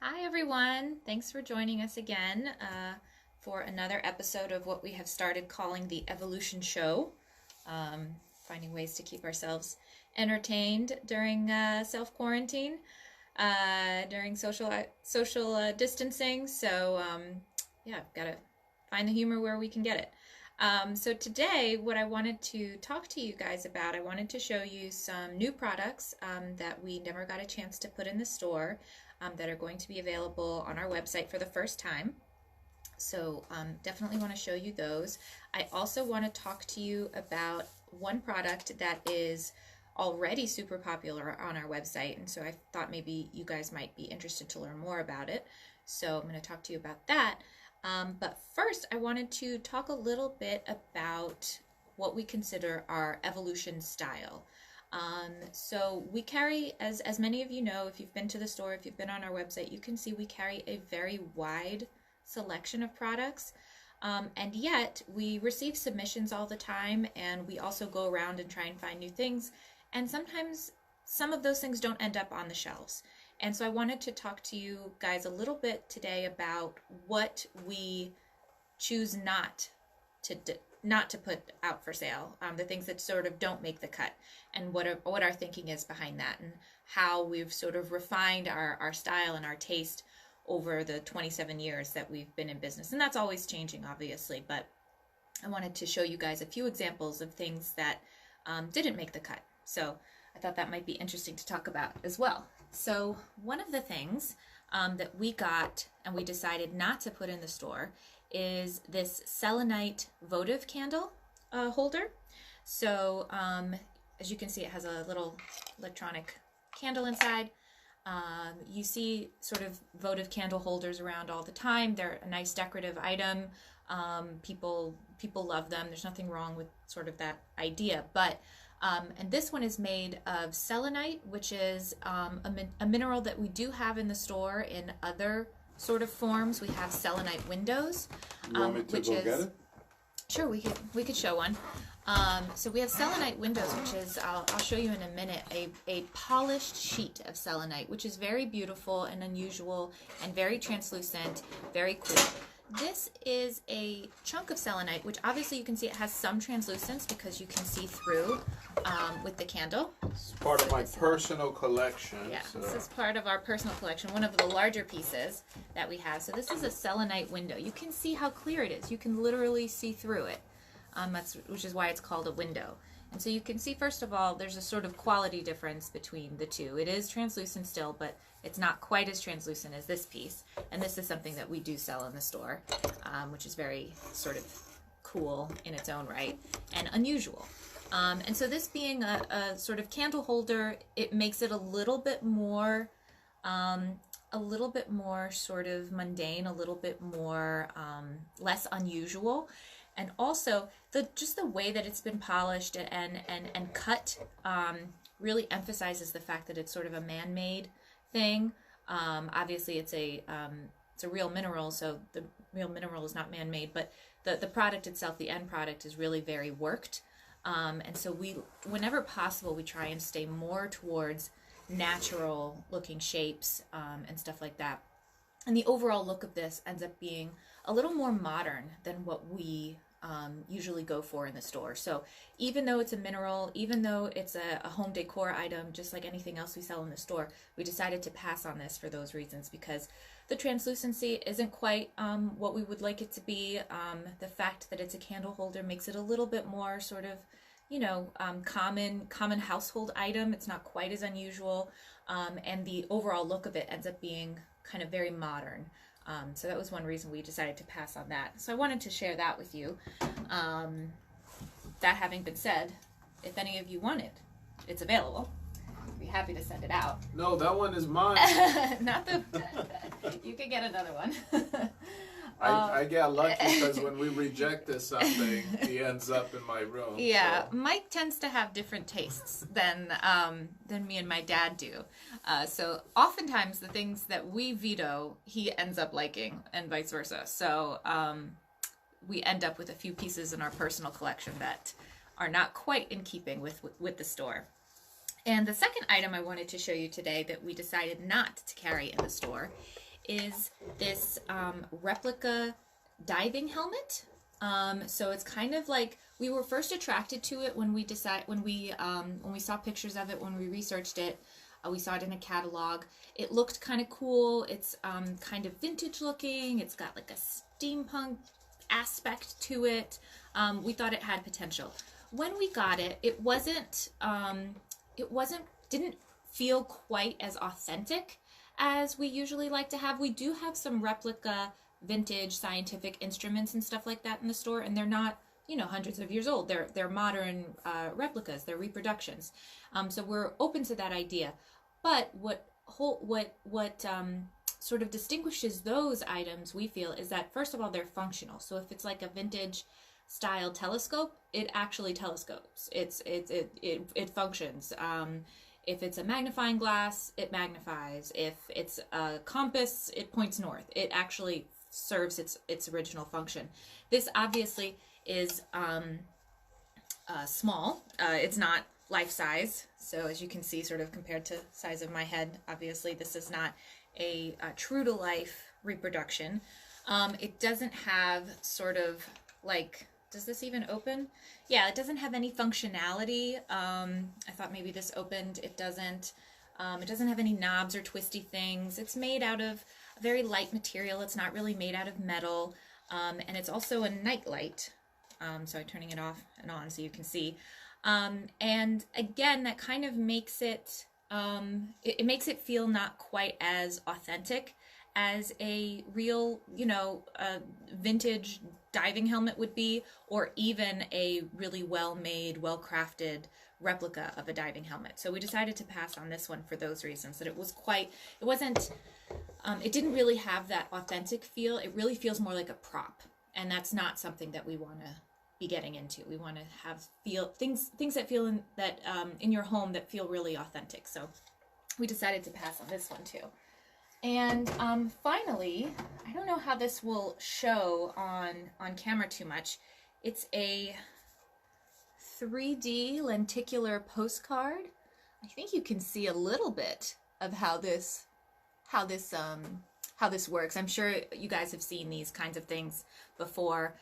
Hi everyone, thanks for joining us again for another episode of what we have started calling the Evolution Show. Finding ways to keep ourselves entertained during self-quarantine, during social distancing. So yeah, I've got to find the humor where we can get it. So today, what I wanted to talk to you guys about, I wanted to show you some new products that we never got a chance to put in the store that are going to be available on our website for the first time. So definitely want to show you those. I also want to talk to you about one product that is already super popular on our website, and so I thought maybe you guys might be interested to learn more about it. So I'm going to talk to you about that. But first, I wanted to talk a little bit about what we consider our evolution style. So we carry, as many of you know, if you've been to the store, if you've been on our website, you can see we carry a very wide selection of products. And yet we receive submissions all the time, and we also go around and try and find new things. And sometimes some of those things don't end up on the shelves. And so I wanted to talk to you guys a little bit today about what we choose not to put out for sale, the things that sort of don't make the cut, and what our thinking is behind that, and how we've sort of refined our style and our taste over the 27 years that we've been in business. And that's always changing, obviously, but I wanted to show you guys a few examples of things that didn't make the cut. So I thought that might be interesting to talk about as well. So one of the things that we got and we decided not to put in the store is this selenite votive candle holder. So as you can see, it has a little electronic candle inside. You see sort of votive candle holders around all the time. They're a nice decorative item. People love them. There's nothing wrong with sort of that idea, but and this one is made of selenite, which is a mineral that we do have in the store in other sort of forms. We have selenite windows, which is sure we could show one. So we have selenite windows, which is I'll show you in a minute, a polished sheet of selenite, which is very beautiful and unusual and very translucent, very cool. This is a chunk of selenite, which obviously you can see it has some translucence because you can see through with the candle. It's part of my personal collection. Yeah, so. This is part of our personal collection, one of the larger pieces that we have. So this is a selenite window. You can see how clear it is. You can literally see through it, which is why it's called a window. And so you can see, first of all, there's a sort of quality difference between the two. It is translucent still, but it's not quite as translucent as this piece. And this is something that we do sell in the store, which is very sort of cool in its own right and unusual. And so this being a sort of candle holder, it makes it a little bit more sort of mundane, a little bit more less unusual. And also, just the way that it's been polished and cut really emphasizes the fact that it's sort of a man-made thing. Obviously, it's a real mineral, so the real mineral is not man-made, but the product itself, the end product, is really very worked. And so whenever possible, we try and stay more towards natural-looking shapes and stuff like that. And the overall look of this ends up being a little more modern than what we usually go for in the store. So even though it's a mineral, even though it's a home decor item, just like anything else we sell in the store, we decided to pass on this for those reasons, because the translucency isn't quite what we would like it to be. The fact that it's a candle holder makes it a little bit more sort of, common household item. It's not quite as unusual, and the overall look of it ends up being kind of very modern. So that was one reason we decided to pass on that. So I wanted to share that with you. That having been said, if any of you want it, it's available. I'd be happy to send it out. No, that one is mine. You can get another one. I get lucky because when we rejected something, he ends up in my room. Yeah, so. Mike tends to have different tastes than me and my dad do. So oftentimes the things that we veto, he ends up liking, and vice versa. So we end up with a few pieces in our personal collection that are not quite in keeping with the store. And the second item I wanted to show you today that we decided not to carry in the store is this replica diving helmet. So it's kind of like, we were first attracted to it when we saw pictures of it, when we researched it. We saw it in a catalog. It looked kind of cool. It's kind of vintage looking. It's got like a steampunk aspect to it. We thought it had potential. When we got it, it didn't feel quite as authentic as we usually like to have. We do have some replica vintage scientific instruments and stuff like that in the store, and they're not, you know, hundreds of years old. They're modern replicas. They're reproductions. So we're open to that idea. But what sort of distinguishes those items, we feel, is that first of all, they're functional. So if it's like a vintage style telescope, it actually telescopes. It functions. If it's a magnifying glass, it magnifies. If it's a compass, it points north. It actually serves its original function. This obviously is small. It's not life size. So as you can see, sort of compared to size of my head, obviously this is not a true to life reproduction. It doesn't have sort of like, does this even open? Yeah, it doesn't have any functionality. I thought maybe this opened. It doesn't. It doesn't have any knobs or twisty things. It's made out of a very light material. It's not really made out of metal. And it's also a night light. So I'm turning it off and on so you can see. And again, that kind of makes it, it makes it feel not quite as authentic as a real, you know, vintage diving helmet would be, or even a really well-made, well-crafted replica of a diving helmet. So we decided to pass on this one for those reasons, that it didn't really have that authentic feel. It really feels more like a prop, and that's not something that we want to be getting into. We want to have things that feel in your home that feel really authentic. So we decided to pass on this one too. And finally, I don't know how this will show on camera too much. It's a 3D lenticular postcard. I think you can see a little bit of how this works. I'm sure you guys have seen these kinds of things before.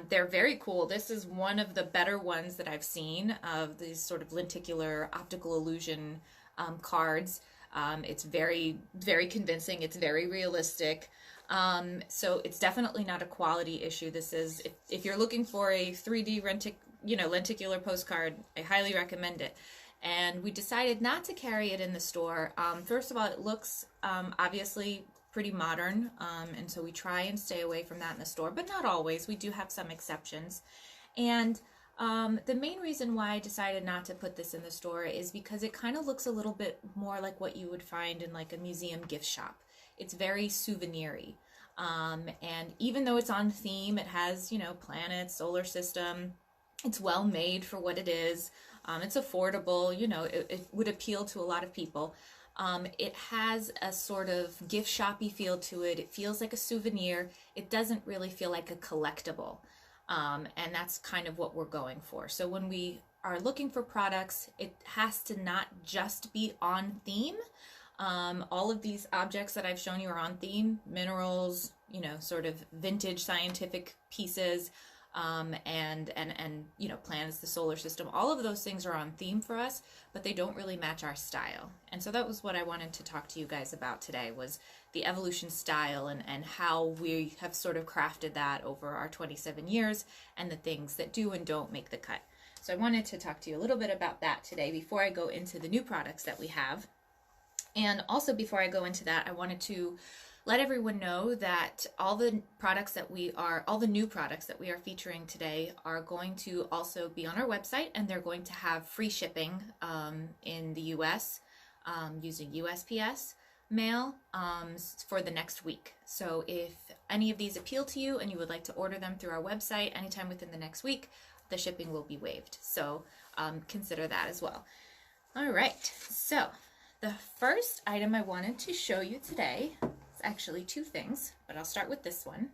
They're very cool. This is one of the better ones that I've seen of these sort of lenticular optical illusion cards. It's very, very convincing. It's very realistic. So it's definitely not a quality issue. This is, if you're looking for a 3D lenticular postcard, I highly recommend it. And we decided not to carry it in the store. First of all, it looks obviously pretty modern, and so we try and stay away from that in the store, but not always. We do have some exceptions. And the main reason why I decided not to put this in the store is because it kind of looks a little bit more like what you would find in like a museum gift shop. It's very souvenir-y. And even though it's on theme, it has, you know, planets, solar system. It's well made for what it is. It's affordable, you know, it would appeal to a lot of people. It has a sort of gift shoppy feel to it. It feels like a souvenir. It doesn't really feel like a collectible. And that's kind of what we're going for. So when we are looking for products, it has to not just be on theme. All of these objects that I've shown you are on theme: minerals, you know, sort of vintage scientific pieces, and you know, planets, the solar system. All of those things are on theme for us, but they don't really match our style. And so that was what I wanted to talk to you guys about today, was the evolution style and how we have sort of crafted that over our 27 years and the things that do and don't make the cut. So I wanted to talk to you a little bit about that today before I go into the new products that we have. And also before I go into that, I wanted to let everyone know that all the new products that we are featuring today are going to also be on our website, and they're going to have free shipping in the US using USPS mail for the next week. So if any of these appeal to you and you would like to order them through our website anytime within the next week, the shipping will be waived. So consider that as well. All right, so the first item I wanted to show you today, actually two things, but I'll start with this one.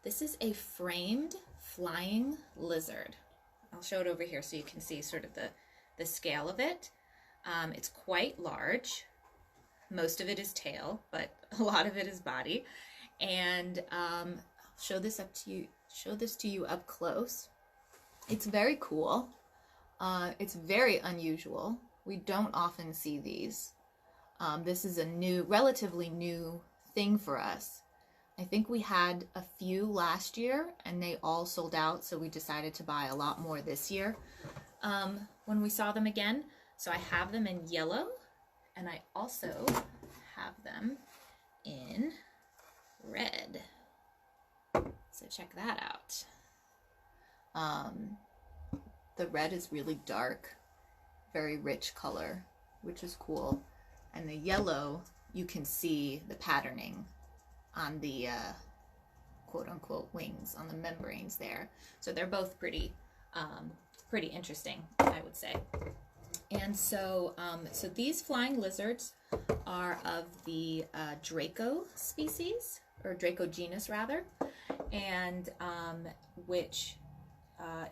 This is a framed flying lizard. I'll show it over here so you can see sort of the scale of it. It's quite large. Most of it is tail, but a lot of it is body. And I'll show this to you up close. It's very cool. It's very unusual. We don't often see these. This is a relatively new thing for us. I think we had a few last year and they all sold out, so we decided to buy a lot more this year when we saw them again. So I have them in yellow, and I also have them in red. So check that out. The red is really dark, very rich color, which is cool. And the yellow, you can see the patterning on the quote-unquote wings, on the membranes there. So they're both pretty interesting, I would say. And so so these flying lizards are of the Draco species, or Draco genus rather, and which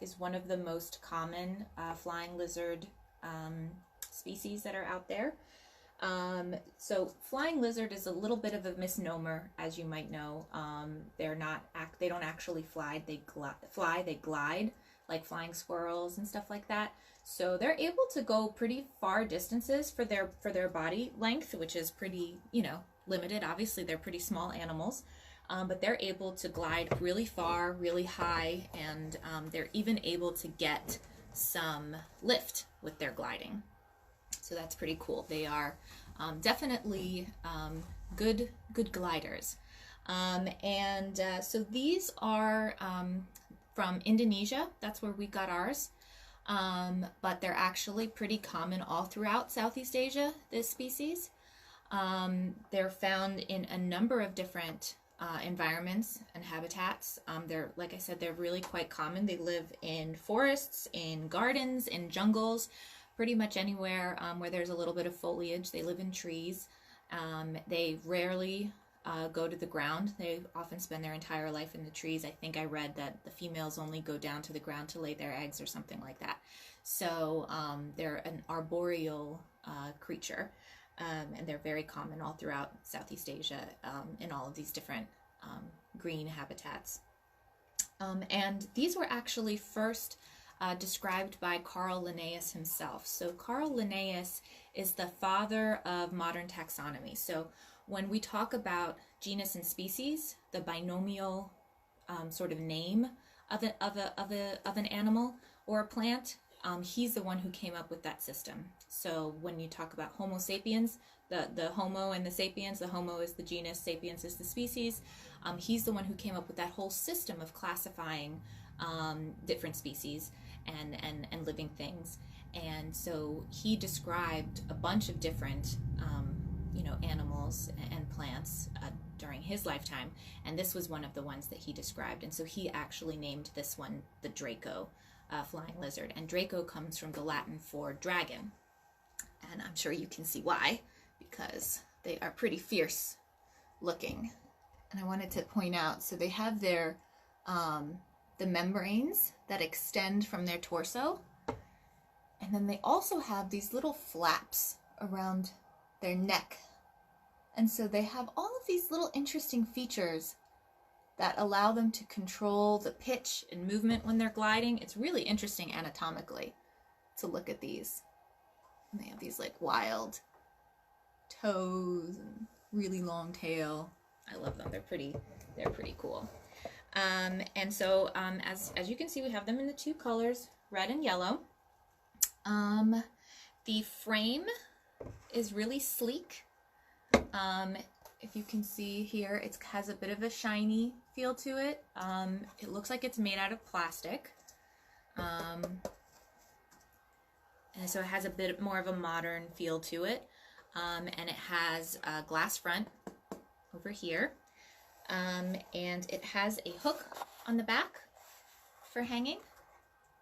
is one of the most common flying lizard species that are out there. So flying lizard is a little bit of a misnomer, as you might know. They don't actually fly. They glide like flying squirrels and stuff like that. So they're able to go pretty far distances for their body length, which is pretty, limited. Obviously, they're pretty small animals, but they're able to glide really far, really high, and they're even able to get some lift with their gliding. So that's pretty cool. They are definitely good gliders. So these are from Indonesia. That's where we got ours. But they're actually pretty common all throughout Southeast Asia, this species. They're found in a number of different environments and habitats. Like I said, they're really quite common. They live in forests, in gardens, in jungles, pretty much anywhere where there's a little bit of foliage. They live in trees. They rarely go to the ground. They often spend their entire life in the trees. I think I read that the females only go down to the ground to lay their eggs or something like that. So they're an arboreal creature, and they're very common all throughout Southeast Asia in all of these different green habitats. And these were actually first described by Carl Linnaeus himself. So Carl Linnaeus is the father of modern taxonomy. So when we talk about genus and species, the binomial sort of name of an animal or a plant, he's the one who came up with that system. So when you talk about Homo sapiens, the Homo and the sapiens, the Homo is the genus, sapiens is the species. He's the one who came up with that whole system of classifying different species and living things. And so he described a bunch of different animals and plants during his lifetime, and this was one of the ones that he described. And so he actually named this one the Draco flying lizard, and Draco comes from the Latin for dragon, and I'm sure you can see why, because they are pretty fierce looking. And I wanted to point out, so they have their the membranes that extend from their torso, and then they also have these little flaps around their neck. And so they have all of these little interesting features that allow them to control the pitch and movement when they're gliding. It's really interesting anatomically to look at these. And they have these like wild toes and really long tail. I love them. They're pretty cool. And so as you can see, we have them in the two colors, red and yellow. The frame is really sleek. If you can see here, it has a bit of a shiny feel to it. It looks like it's made out of plastic. And so it has a bit more of a modern feel to it. And it has a glass front over here. And it has a hook on the back for hanging.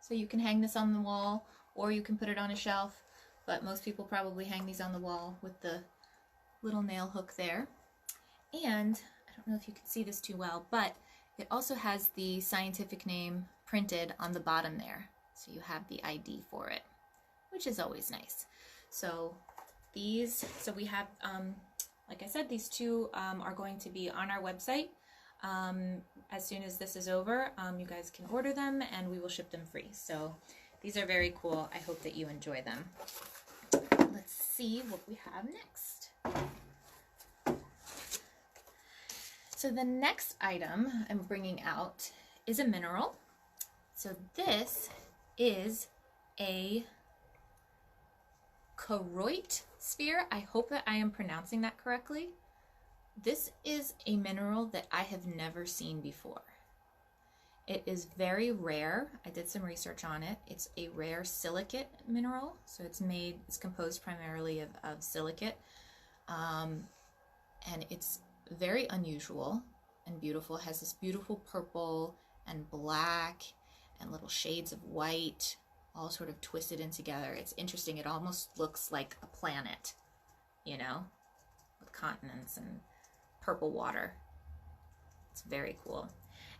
So you can hang this on the wall, or you can put it on a shelf. But most people probably hang these on the wall with the little nail hook there. And I don't know if you can see this too well, but it also has the scientific name printed on the bottom there. So you have the ID for it, which is always nice. So these, so we have, like I said, these two are going to be on our website. As soon as this is over, you guys can order them and we will ship them free. So these are very cool. I hope that you enjoy them. Let's see what we have next. So the next item I'm bringing out is a mineral. So this is a Charoite Sphere. I hope that I am pronouncing that correctly. This is a mineral that I have never seen before. It is very rare. I did some research on it. It's a rare silicate mineral. So it's composed primarily of silicate. And it's very unusual and beautiful. It has this beautiful purple and black and little shades of white, all sort of twisted in together. It's interesting. It almost looks like a planet, you know, with continents and purple water. It's very cool.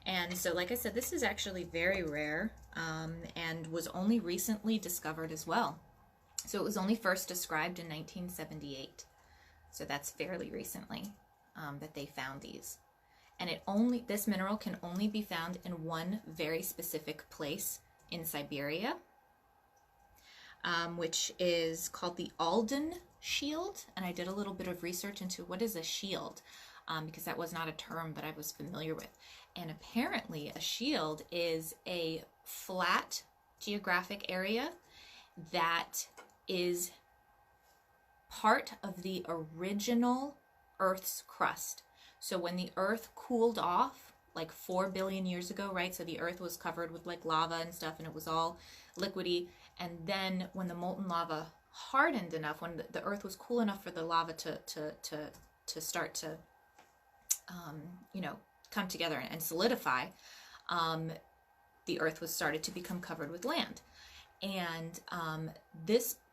And so, like I said, this is actually very rare and was only recently discovered as well. So it was only first described in 1978. So that's fairly recently that they found these. And this mineral can only be found in one very specific place in Siberia, which is called the Alden Shield. And I did a little bit of research into what is a shield, because that was not a term that I was familiar with. And apparently a shield is a flat geographic area that is part of the original Earth's crust. So when the Earth cooled off like 4 billion years ago, right? So the Earth was covered with like lava and stuff, and it was all liquidy. And then when the molten lava hardened enough, when the Earth was cool enough for the lava to start to come together and solidify, the Earth started to become covered with land. And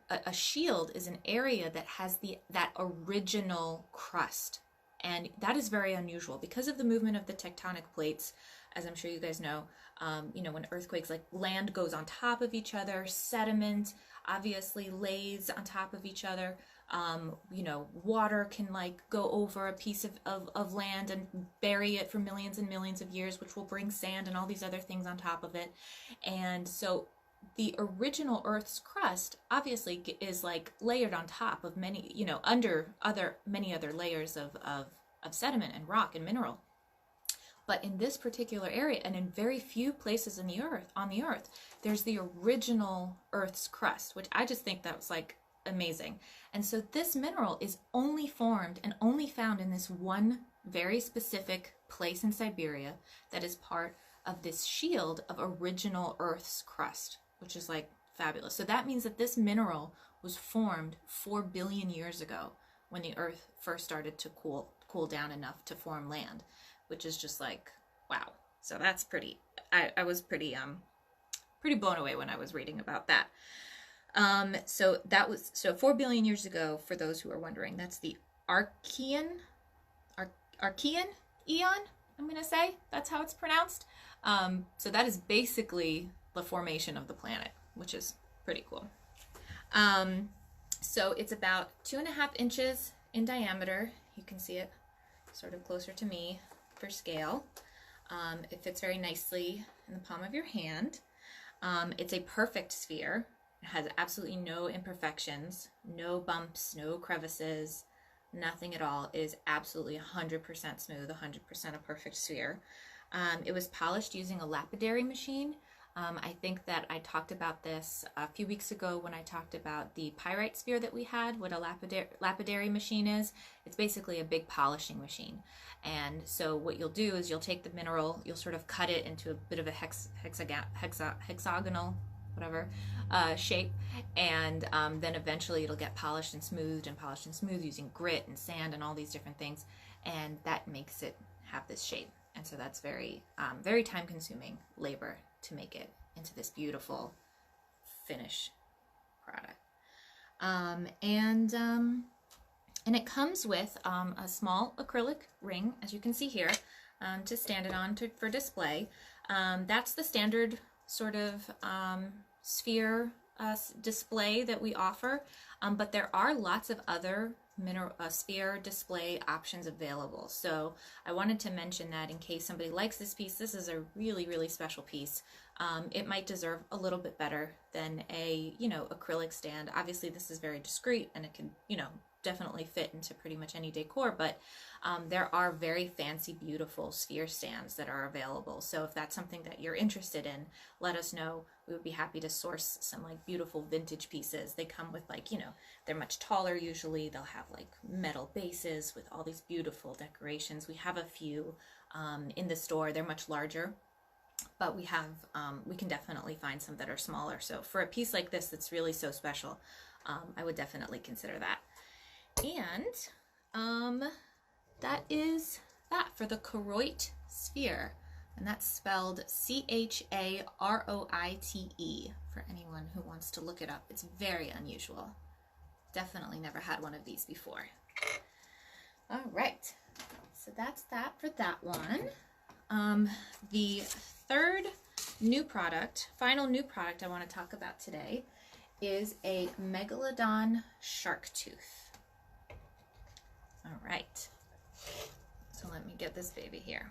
a shield is an area that has that original crust. And that is very unusual because of the movement of the tectonic plates. As I'm sure you guys know, when earthquakes, like land goes on top of each other, sediment obviously lays on top of each other. Water can like go over a piece of land and bury it for millions and millions of years, which will bring sand and all these other things on top of it. And so the original Earth's crust obviously is like layered on top of many, under many other layers of sediment and rock and mineral. But in this particular area, and in very few places on the Earth, there's the original Earth's crust, which I just think that was like amazing. And so this mineral is only formed and only found in this one very specific place in Siberia that is part of this shield of original Earth's crust, which is like fabulous. So that means that this mineral was formed 4 billion years ago when the Earth first started to cool down enough to form land, which is just like, wow. So that's I was pretty blown away when I was reading about that. So 4 billion years ago, for those who are wondering, that's the Archean eon, I'm going to say. That's how it's pronounced. So that is basically the formation of the planet, which is pretty cool. So it's about 2.5 inches in diameter. You can see it sort of closer to me for scale. It fits very nicely in the palm of your hand. It's a perfect sphere. It has absolutely no imperfections, no bumps, no crevices, nothing at all. It is absolutely 100% smooth, 100% a perfect sphere. It was polished using a lapidary machine. I think that I talked about this a few weeks ago when I talked about the pyrite sphere that we had, what a lapidary machine is. It's basically a big polishing machine. And so what you'll do is you'll take the mineral, you'll sort of cut it into a bit of a hexagonal, whatever, shape, and then eventually it'll get polished and smoothed using grit and sand and all these different things, and that makes it have this shape. And so that's very, very time-consuming labor to make it into this beautiful finished product. And it comes with a small acrylic ring, as you can see here, to stand it on for display. That's the standard sort of sphere display that we offer, but there are lots of other sphere display options available. So I wanted to mention that in case somebody likes this piece. This is a really, really special piece. It might deserve a little bit better than a, acrylic stand. Obviously this is very discreet and it can, definitely fit into pretty much any decor, but there are very fancy, beautiful sphere stands that are available. So if that's something that you're interested in, let us know. We would be happy to source some like beautiful vintage pieces. They come with like, they're much taller usually. They'll have like metal bases with all these beautiful decorations. We have a few in the store. They're much larger, but we can definitely find some that are smaller. So for a piece like this that's really so special, I would definitely consider that. And that is that for the Charoite Sphere, and that's spelled Charoite for anyone who wants to look it up. It's very unusual. Definitely never had one of these before. All right, so that's that for that one. The third final new product I want to talk about today is a Megalodon shark tooth. All right, so let me get this baby here.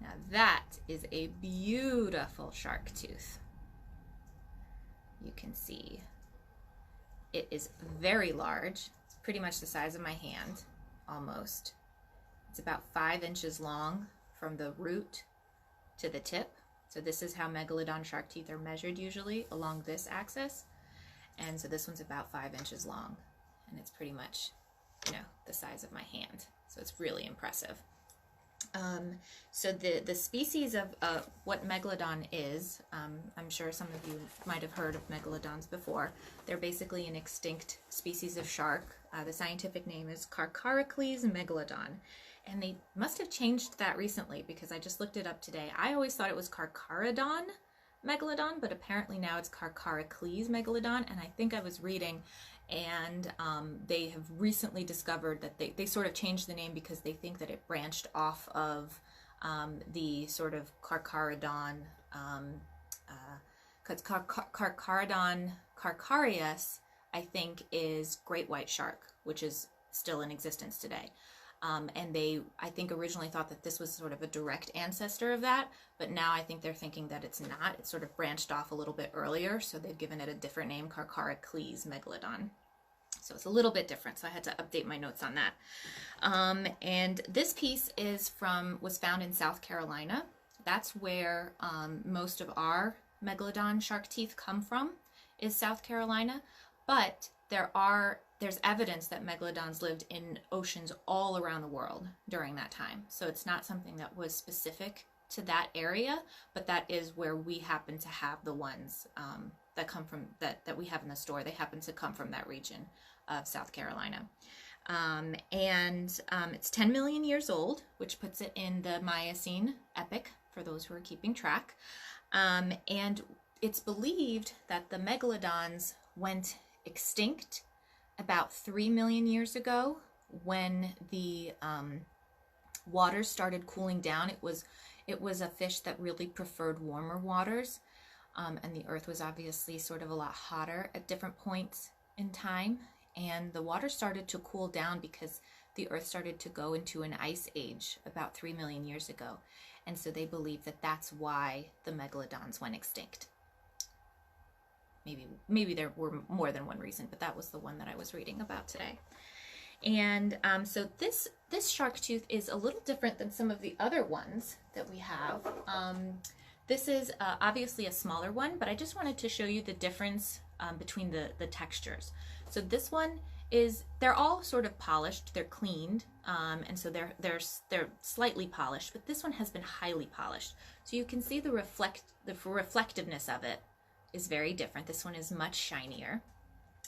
Now that is a beautiful shark tooth. You can see it is very large. It's pretty much the size of my hand, almost. It's about 5 inches long from the root to the tip. So this is how Megalodon shark teeth are measured usually, along this axis. And so this one's about 5 inches long, and it's pretty much, the size of my hand. So it's really impressive. So the species of what Megalodon is, I'm sure some of you might have heard of Megalodons before. They're basically an extinct species of shark. The scientific name is Carcharicles megalodon. And they must have changed that recently because I just looked it up today. I always thought it was Carcharodon megalodon, but apparently now it's Carcharicles megalodon. And I think I was reading, and they have recently discovered that they sort of changed the name because they think that it branched off of the sort of Carcharodon, because Carcharodon carcharias, I think, is great white shark, which is still in existence today. And they, I think, originally thought that this was sort of a direct ancestor of that, but now I think they're thinking that it's not. It's sort of branched off a little bit earlier, so they've given it a different name, Carcharicles megalodon. So it's a little bit different, so I had to update my notes on that. And this piece was found in South Carolina. That's where most of our Megalodon shark teeth come from, is South Carolina, but there's evidence that Megalodons lived in oceans all around the world during that time. So it's not something that was specific to that area, but that is where we happen to have the ones that come from, that we have in the store. They happen to come from that region of South Carolina. It's 10 million years old, which puts it in the Miocene epoch, for those who are keeping track. And it's believed that the Megalodons went extinct about 3 million years ago when the waters started cooling down. It was a fish that really preferred warmer waters, and the earth was obviously sort of a lot hotter at different points in time, and the water started to cool down because the earth started to go into an ice age about 3 million years ago, and so they believe that that's why the Megalodons went extinct. Maybe there were more than one reason, but that was the one that I was reading about today. And so this shark tooth is a little different than some of the other ones that we have. This is obviously a smaller one, but I just wanted to show you the difference between the textures. So this one they're all sort of polished, they're cleaned, and so they're slightly polished, but this one has been highly polished. So you can see the reflectiveness of it is very different. This one is much shinier.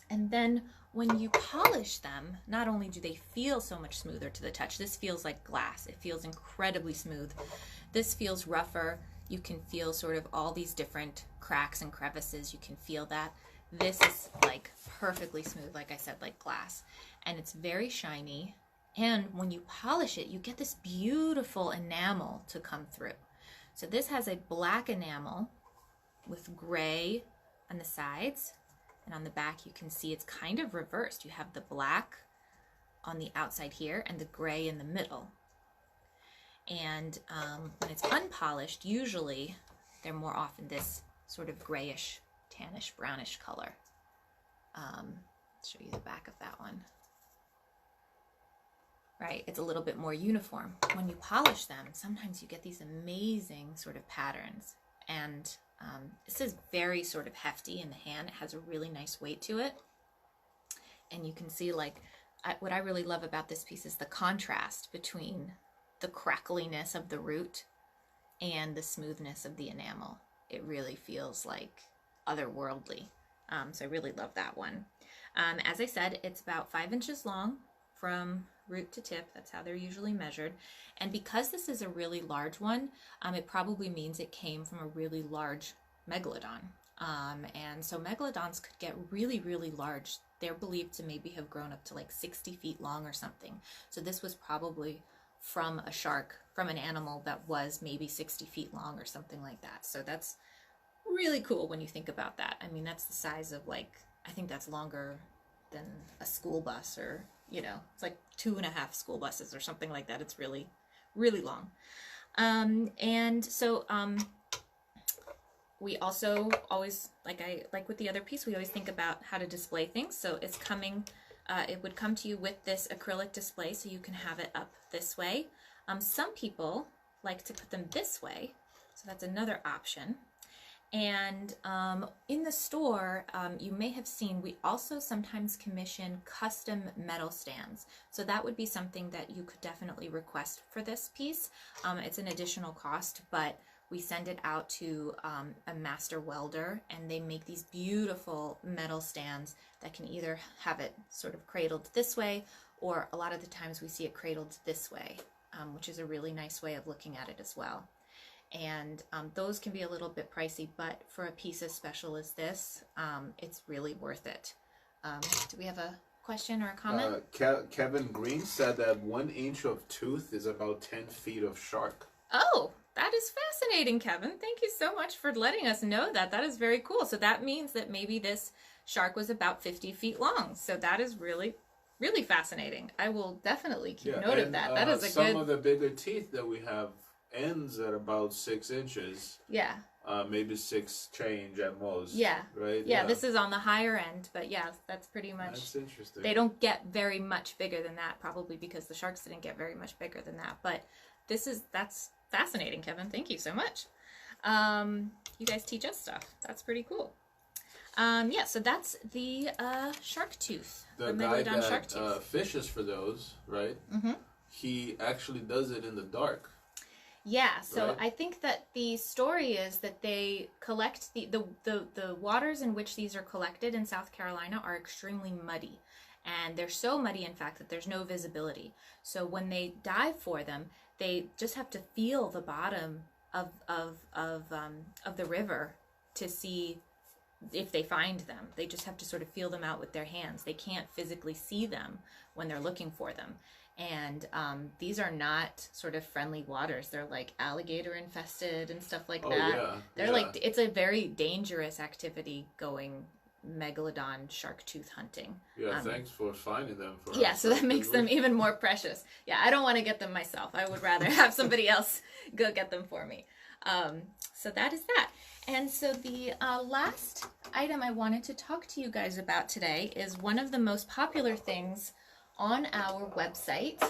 And then when you polish them, not only do they feel so much smoother to the touch, this feels like glass. It feels incredibly smooth. This feels rougher. You can feel sort of all these different cracks and crevices. You can feel that. This is like perfectly smooth, like I said, like glass. And it's very shiny. And when you polish it, you get this beautiful enamel to come through. So this has a black enamel with gray on the sides, and on the back you can see it's kind of reversed. You have the black on the outside here and the gray in the middle. And when it's unpolished, usually they're more often this sort of grayish, tannish, brownish color. Show you the back of that one. Right, it's a little bit more uniform. When you polish them, sometimes you get these amazing sort of patterns. And this is very sort of hefty in the hand. It has a really nice weight to it. And you can see, like, what I really love about this piece is the contrast between the crackliness of the root and the smoothness of the enamel. It really feels like otherworldly. So I really love that one. As I said, it's about 5 inches long from root to tip. That's how they're usually measured. And because this is a really large one, it probably means it came from a really large megalodon. And so megalodons could get really, really large. They're believed to maybe have grown up to like 60 feet long or something. So this was probably from a shark, from an animal that was maybe 60 feet long or something like that. So that's really cool when you think about that. I mean, that's the size of, like, I think that's longer than a school bus, or, you know, it's like 2.5 school buses or something like that. It's really, really long. And so we also always, like with the other piece, we always think about how to display things. So it's coming, it would come to you with this acrylic display, so you can have it up this way. Some people like to put them this way, so that's another option. And in the store, you may have seen, we also sometimes commission custom metal stands. So that would be something that you could definitely request for this piece. It's an additional cost, but we send it out to a master welder, and they make these beautiful metal stands that can either have it sort of cradled this way, or a lot of the times we see it cradled this way, which is a really nice way of looking at it as well. And those can be a little bit pricey, but for a piece as special as this, it's really worth it. Do we have a question or a comment? Kevin Green said that 1 inch of tooth is about 10 feet of shark. Oh, that is fascinating, Kevin. Thank you so much for letting us know that. That is very cool. So that means that maybe this shark was about 50 feet long. So that is really, really fascinating. I will definitely keep note of that. That is a some of the bigger teeth that we have ends at about 6 inches. Yeah. Maybe 6 change at most. Yeah. Right? Yeah, this is on the higher end, but yeah, that's pretty much. That's interesting. They don't get very much bigger than that, probably because the sharks didn't get very much bigger than that. But that's fascinating, Kevin. Thank you so much. You guys teach us stuff. That's pretty cool. Yeah, so that's the shark tooth. The Megalodon guy shark that tooth. fishes for those, right? Mm-hmm. He actually does it in the dark. Yeah, so right? I think that the story is that they collect the waters in which these are collected in South Carolina are extremely muddy. And they're so muddy, in fact, that there's no visibility. So when they dive for them, they just have to feel the bottom of the river to see if they find them. They just have to sort of feel them out with their hands. They can't physically see them when they're looking for them. And these are not sort of friendly waters. They're like alligator infested and stuff like that. Yeah, They're like, it's a very dangerous activity going megalodon shark tooth hunting. Yeah, thanks for finding them for yeah, us. so that makes them even more precious. Yeah, I don't want to get them myself. I would rather have somebody else go get them for me. So that is that. And so the last item I wanted to talk to you guys about today is one of the most popular things on our website,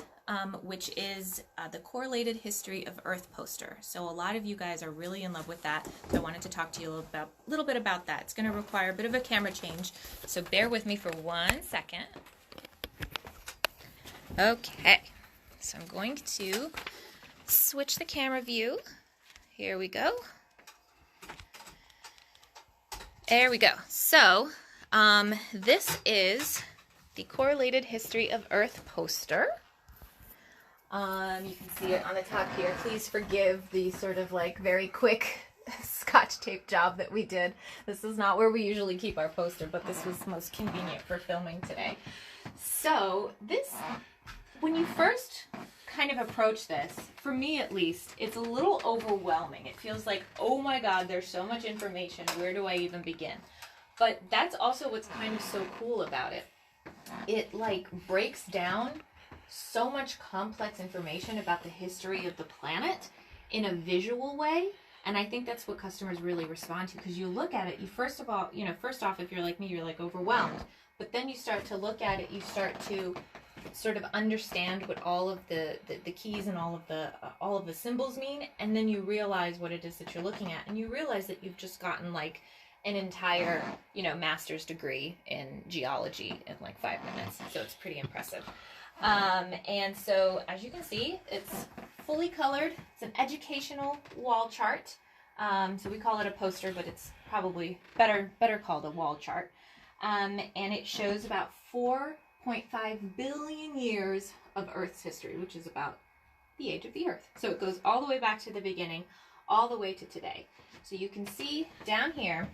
which is the Correlated History of Earth poster. So a lot of you guys are really in love with that. So I wanted to talk to you a little bit about that. It's going to require a bit of a camera change, so bear with me for 1 second. Okay, so I'm going to switch the camera view. Here we go. There we go. So this is the Correlated History of Earth poster. You can see it on the top here. Please forgive the sort of like very quick Scotch tape job that we did. This is not where we usually keep our poster, but this was most convenient for filming today. So this, when you first kind of approach this, for me at least, it's a little overwhelming. It feels like, oh my God, there's so much information. Where do I even begin? But that's also what's kind of so cool about it. It like breaks down so much complex information about the history of the planet in a visual way. And I think that's what customers really respond to, because you look at it, you first off, if you're like me, you're like overwhelmed. But then you start to look at it, you start to sort of understand what all of the keys and all of the symbols mean, and then you realize what it is that you're looking at, and you realize that you've just gotten like an entire, master's degree in geology in like 5 minutes. So it's pretty impressive. And so as you can see, it's fully colored. It's an educational wall chart. So we call it a poster, but it's probably better called a wall chart. And it shows about 4.5 billion years of Earth's history, which is about the age of the Earth. So it goes all the way back to the beginning, all the way to today. So you can see down here,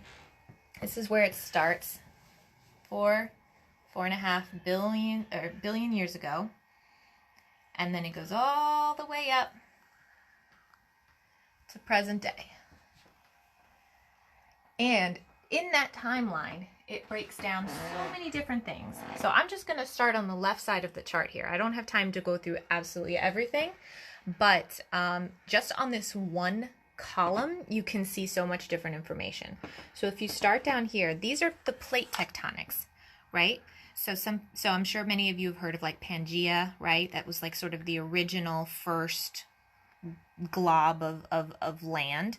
this is where it starts, 4.5 billion years ago, and then it goes all the way up to present day. And in that timeline, it breaks down so many different things. So I'm just going to start on the left side of the chart here. I don't have time to go through absolutely everything, but just on this one column, you can see so much different information. So if you start down here, these are the plate tectonics, right? So I'm sure many of you have heard of like Pangea, right? That was like sort of the original first glob of land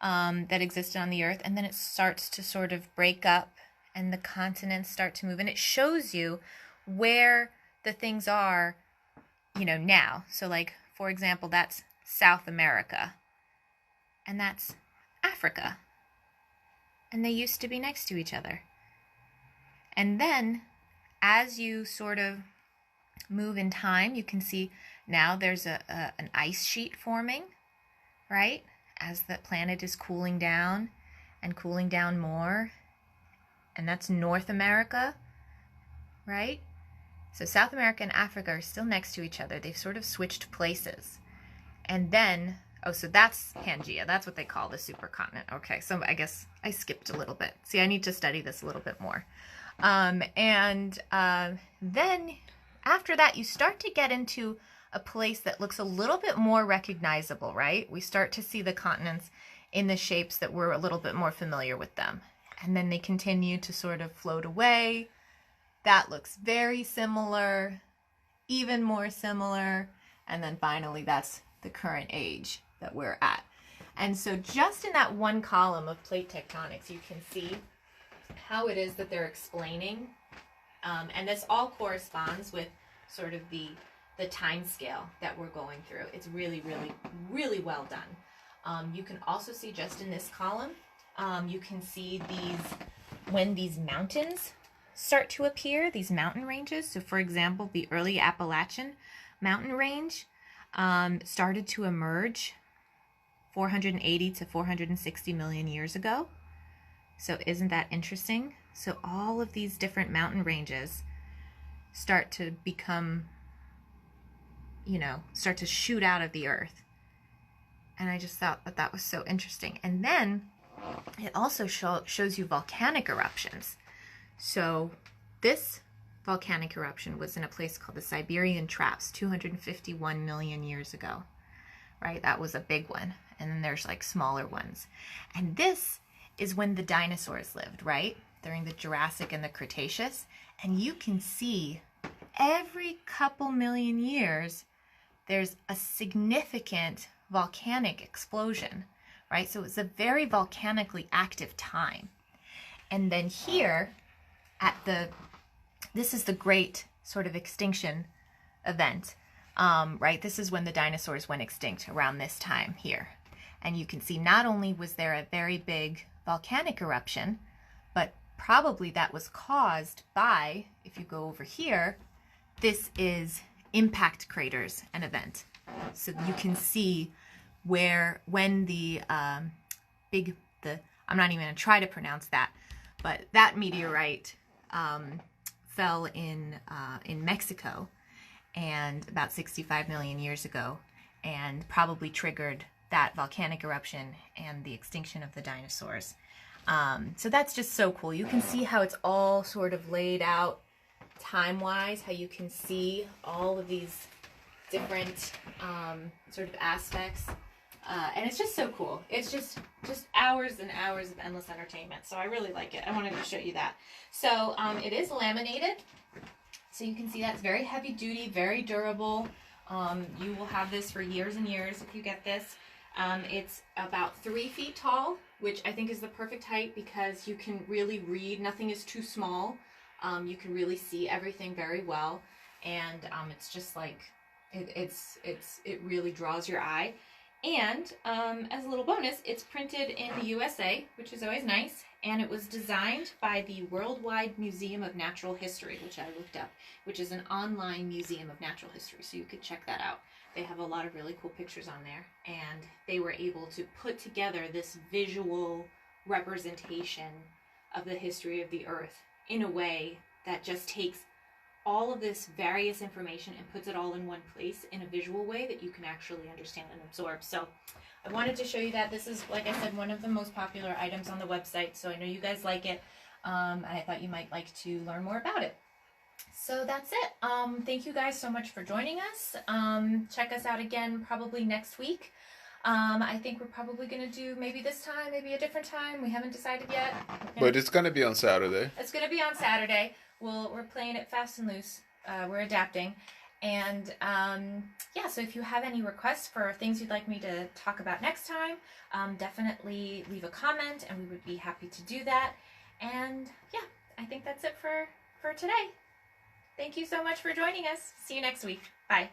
that existed on the Earth, and then it starts to sort of break up and the continents start to move, and it shows you where the things are, now. So like, for example, that's South America, and that's Africa, and they used to be next to each other. And then as you sort of move in time, you can see now there's an ice sheet forming, right? As the planet is cooling down and cooling down more. And that's North America, right? So South America and Africa are still next to each other. They've sort of switched places. And then, so that's Pangea. That's what they call the supercontinent. Okay, so I guess I skipped a little bit. See, I need to study this a little bit more. Then after that, you start to get into a place that looks a little bit more recognizable, right? We start to see the continents in the shapes that we're a little bit more familiar with them. And then they continue to sort of float away. That looks very similar, even more similar. And then finally, that's the current age that we're at. And so just in that one column of plate tectonics, you can see how it is that they're explaining. And this all corresponds with sort of the time scale that we're going through. It's really, really, really well done. You can also see just in this column, you can see when these mountains start to appear, these mountain ranges. So for example, the early Appalachian mountain range started to emerge 480 to 460 million years ago. So isn't that interesting? So all of these different mountain ranges start to become, start to shoot out of the earth. And I just thought that was so interesting. And then it also shows you volcanic eruptions. So this volcanic eruption was in a place called the Siberian Traps 251 million years ago, right? That was a big one. And then there's like smaller ones. And this is when the dinosaurs lived, right? During the Jurassic and the Cretaceous. And you can see every couple million years, there's a significant volcanic explosion, right? So it's a very volcanically active time. And then here this is the great sort of extinction event, right? This is when the dinosaurs went extinct, around this time here. And you can see not only was there a very big volcanic eruption, but probably that was caused by, if you go over here, this is impact craters, an event. So you can see when I'm not even going to try to pronounce that, but that meteorite fell in Mexico, and about 65 million years ago, and probably triggered that volcanic eruption and the extinction of the dinosaurs. So that's just so cool. You can see how it's all sort of laid out time-wise, how you can see all of these different sort of aspects. And it's just so cool. It's just hours and hours of endless entertainment. So I really like it. I wanted to show you that. So it is laminated. So you can see that's very heavy duty, very durable. You will have this for years and years if you get this. It's about 3 feet tall, which I think is the perfect height because you can really read. Nothing is too small. You can really see everything very well. And it's just like, it really draws your eye. And as a little bonus, it's printed in the USA, which is always nice. And it was designed by the Worldwide Museum of Natural History, which I looked up, which is an online museum of natural history. So you could check that out. They have a lot of really cool pictures on there. And they were able to put together this visual representation of the history of the Earth in a way that just takes all of this various information and puts it all in one place in a visual way that you can actually understand and absorb. So I wanted to show you that. This is, like I said, one of the most popular items on the website, so I know you guys like it, and I thought you might like to learn more about it. So that's it. Thank you guys so much for joining us. Check us out again probably next week. I think we're probably going to do maybe this time, maybe a different time. We haven't decided yet. But it's going to be on Saturday. It's going to be on Saturday. We're playing it fast and loose. We're adapting. And yeah, so if you have any requests for things you'd like me to talk about next time, definitely leave a comment and we would be happy to do that. And yeah, I think that's it for today. Thank you so much for joining us. See you next week. Bye.